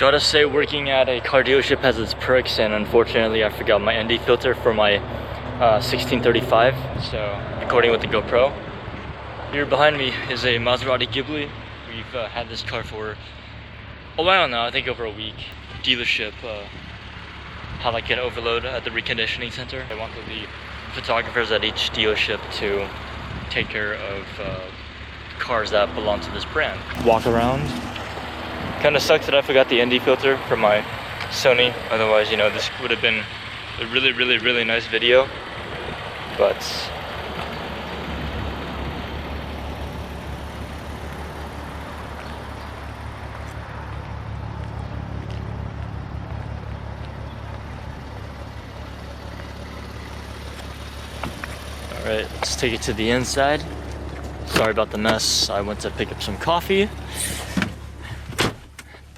Gotta say, working at a car dealership has its perks, and unfortunately I forgot my ND filter for my 1635, so recording with the GoPro. Here behind me is a Maserati Ghibli. We've had this car for a while now, I think over a week. Dealership had like an overload at the reconditioning center. I wanted the photographers at each dealership to take care of cars that belong to this brand. Walk around. Kind of sucks that I forgot the ND filter for my Sony. Otherwise, you know, this would have been a really nice video. But alright, let's take it to the inside. Sorry about the mess. I went to pick up some coffee.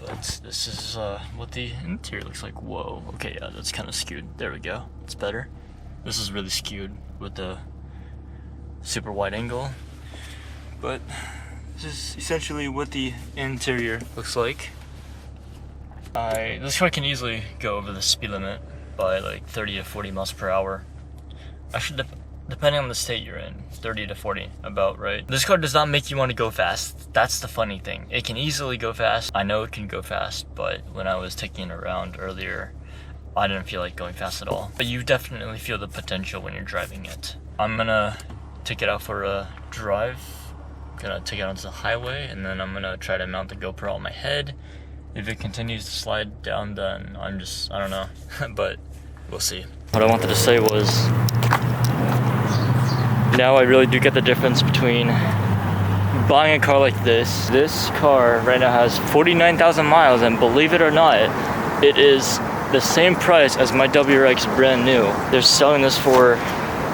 But this is what the interior looks like. Whoa, okay, yeah, that's kind of skewed. There we go, it's better. This is really skewed with the super wide angle. But this is essentially what the interior looks like. This car can easily go over the speed limit by like 30 to 40 miles per hour. Actually, depending on the state you're in, 30 to 40, about right. This car does not make you want to go fast. That's the funny thing. It can easily go fast. I know it can go fast, but when I was taking it around earlier, I didn't feel like going fast at all. But you definitely feel the potential when you're driving it. I'm gonna take it out for a drive. I'm gonna take it onto the highway, and then I'm gonna try to mount the GoPro on my head. If it continues to slide down, then I don't know, but we'll see. What I wanted to say was, now I really do get the difference between buying a car like this. This car right now has 49,000 miles, and believe it or not, it is the same price as my WRX brand new. They're selling this for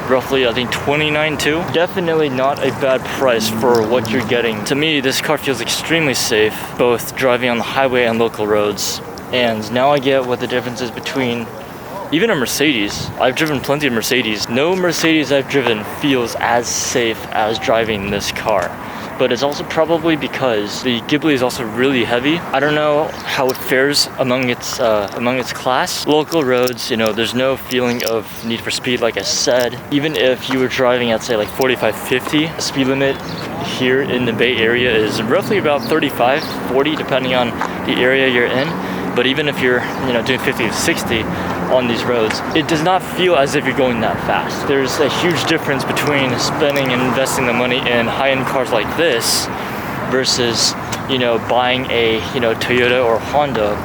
roughly, I think, $29,200. Definitely not a bad price for what you're getting. To me, this car feels extremely safe, both driving on the highway and local roads. And now I get what the difference is between even a Mercedes. I've driven plenty of Mercedes. No Mercedes I've driven feels as safe as driving this car. But it's also probably because the Ghibli is also really heavy. I don't know how it fares among its class. Local roads, you know, there's no feeling of need for speed, like I said. Even if you were driving at, say, like 45, 50, the speed limit here in the Bay Area is roughly about 35, 40, depending on the area you're in. But even if you're, you know, doing 50 to 60 on these roads, it does not feel as if you're going that fast. There's a huge difference between spending and investing the money in high-end cars like this versus, you know, buying a, you know, Toyota or Honda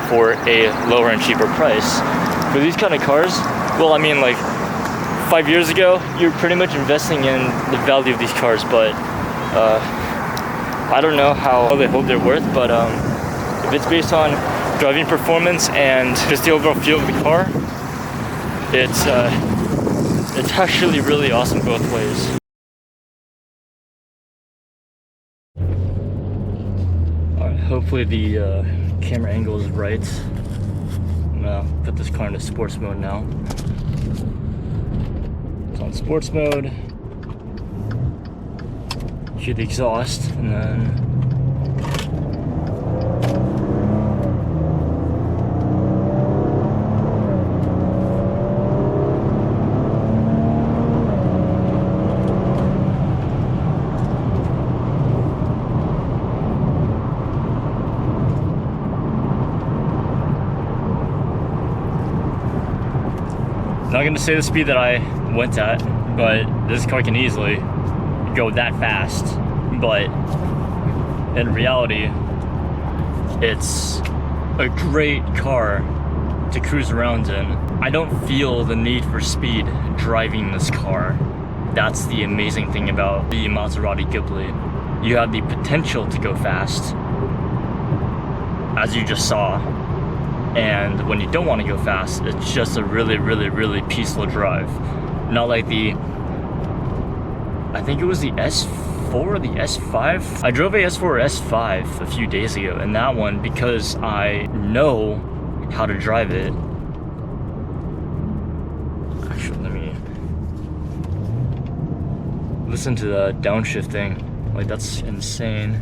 for a lower and cheaper price. For these kind of cars, well, I mean, like 5 years ago, you're pretty much investing in the value of these cars, but I don't know how they hold their worth, but if it's based on driving performance and just the overall feel of the car, it's actually really awesome both ways. Alright, hopefully the camera angle is right. I'm gonna put this car into sports mode now. It's on sports mode. Hear the exhaust, and then not going to say the speed that I went at, but this car can easily go that fast. But in reality, it's a great car to cruise around in. I don't feel the need for speed driving this car. That's the amazing thing about the Maserati Ghibli. You have the potential to go fast, as you just saw. And when you don't want to go fast, it's just a really peaceful drive. Not like the, I think it was the S4 or the S5. I drove a S4 or S5 a few days ago, and that one, because I know how to drive it. Actually, let me listen to the downshifting. Like, that's insane.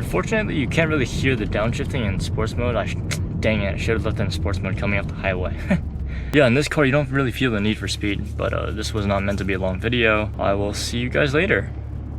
Unfortunately, you can't really hear the downshifting in sports mode. Dang it, I should have left it in sports mode coming off the highway. Yeah, in this car, you don't really feel the need for speed, but this was not meant to be a long video. I will see you guys later.